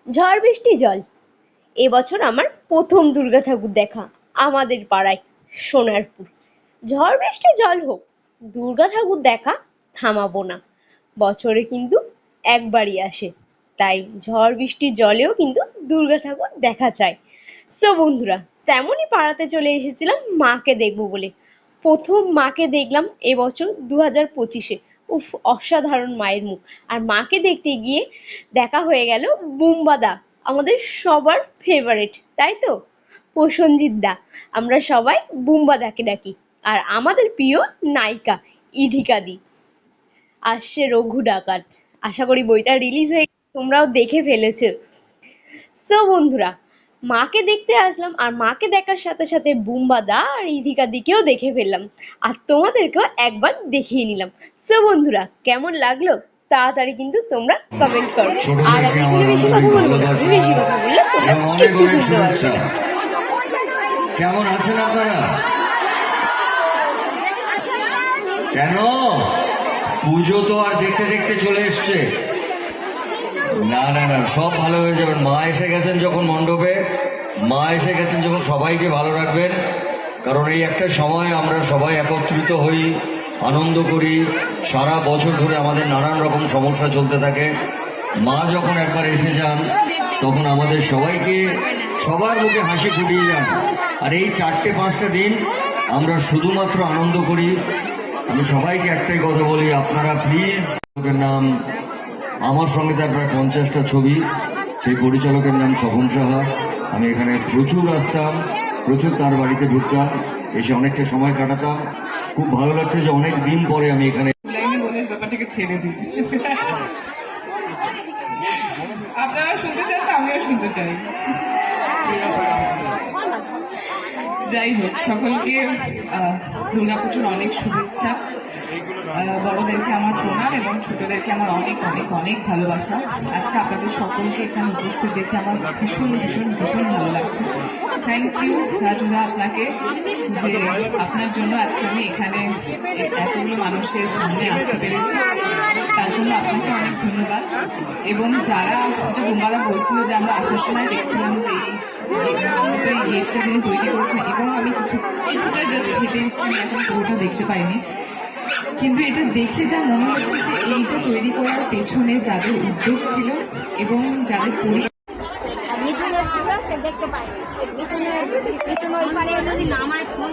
ঝড় বৃষ্টি জল। এবছর আমার প্রথম দুর্গা ঠাকুর দেখা আমাদের পাড়ায় সোনারপুর। ঝড় বৃষ্টি জল হোক, দুর্গা ঠাকুর দেখা থামাবো না। বছরে কিন্তু একবারই আসে, তাই ঝড় বৃষ্টির জলেও কিন্তু দুর্গা ঠাকুর দেখা চাই। সো বন্ধুরা, তেমনই পাড়াতে চলে এসেছিলাম মাকে দেখবো বলে। প্রথম মাকে দেখলাম এবছর 2025-এ। উফ, অসাধারণ মায়ের মুখ। আর মাকে দেখতে গিয়ে দেখা হয়ে গেল বুম্বাদা, আমাদের সবার ফেভারিট, তাই তো? প্রসেনজিৎ দা, আমরা সবাই বুম্বাদাকে ডাকি। আর আমাদের প্রিয় নায়িকা ইধিকা দি। আসছে রঘু ডাকাত। আশা করি বইটা রিলিজ হয়ে তোমরাও দেখে ফেলেছো। সো বন্ধুরা, মাকে দেখতে আসলাম আর মাকে দেখার সাথে সাথে বুম্বাদা আর ইধিকা দিকেও দেখে ফেললাম। আর তোমাদেরকেও একবার দেখিয়ে নিলাম। সো বন্ধুরা, কেমন লাগলো তাড়াতাড়ি কিন্তু তোমরা কমেন্ট করো। আর আমি এখানে বেশি কথা বলবো না, আমি বেশি কথা বললে তোমরা কিচ্ছু শুনতে পারবে না। কেমন আছেন আপনারা? কেন পুজো তো আর দেখতে দেখতে চলে এসছে। না না না, সব ভালো হয়ে যাবেন। মা এসে গেছেন যখন মণ্ডপে, মা এসে গেছেন যখন, সবাইকে ভালো রাখবেন। কারণ এই একটা সময় আমরা সবাই একত্রিত হই, আনন্দ করি। সারা বছর ধরে আমাদের নানান রকম সমস্যা চলতে থাকে। মা যখন একবার এসে যান তখন আমাদের সবাইকে, সবার মুখে হাসি ফুটিয়ে যান। আর এই 4-5টা দিন আমরা শুধুমাত্র আনন্দ করি। আমি সবাইকে একটাই কথা বলি, আপনারা প্লিজ, নাম আমার সঙ্গে তার প্রায় 50টা ছবি। সেই পরিচালকের নাম স্বপন সাহা। আমি এখানে প্রচুর আসতাম, প্রচুর তার বাড়িতে ঢুকতাম, এসে অনেকটা সময় কাটাতাম। খুব ভালো লাগছে যে অনেক দিন পরে আমি এখানে। ব্যাপারটাকে ছেড়ে দিই, আপনারা শুনতে চান না, আমিও শুনতে চাই। যাই হোক, সকলকে দুর্গাপুজোর অনেক শুভেচ্ছা। বড়দেরকে আমার প্রণাম এবং ছোটদেরকে আমার অনেক অনেক অনেক ভালোবাসা। আজকে আপনাদের সকলকে এখানে উপস্থিত দেখে আমার ভীষণ ভীষণ ভীষণ ভালো লাগছে। থ্যাংক ইউ রাজুদা আপনাকে, যে আপনার জন্য আজকে আমি এখানে এতগুলো মানুষের সামনে আসতে পেরেছি, তার জন্য আপনাকে অনেক ধন্যবাদ। এবং যারা, যেটা বুম্বাদা বলছিল যে আমরা আসার সময় দেখছিলাম যে এই গেটটা যিনি তৈরি করেছেন, এবং আমি কিছুটা জাস্ট হেঁটে এসেছি, আমি এখন পুরোটা দেখতে পাইনি, কিন্তু এটা দেখে যা মনে হচ্ছে যে এইটা তৈরি করার পেছনে যাদের উদ্যোগ ছিল এবং যাদের মিঠুন এসেছিল, সে দেখতে পায়। মিঠুন ওই পারে যদি নামায় ফোন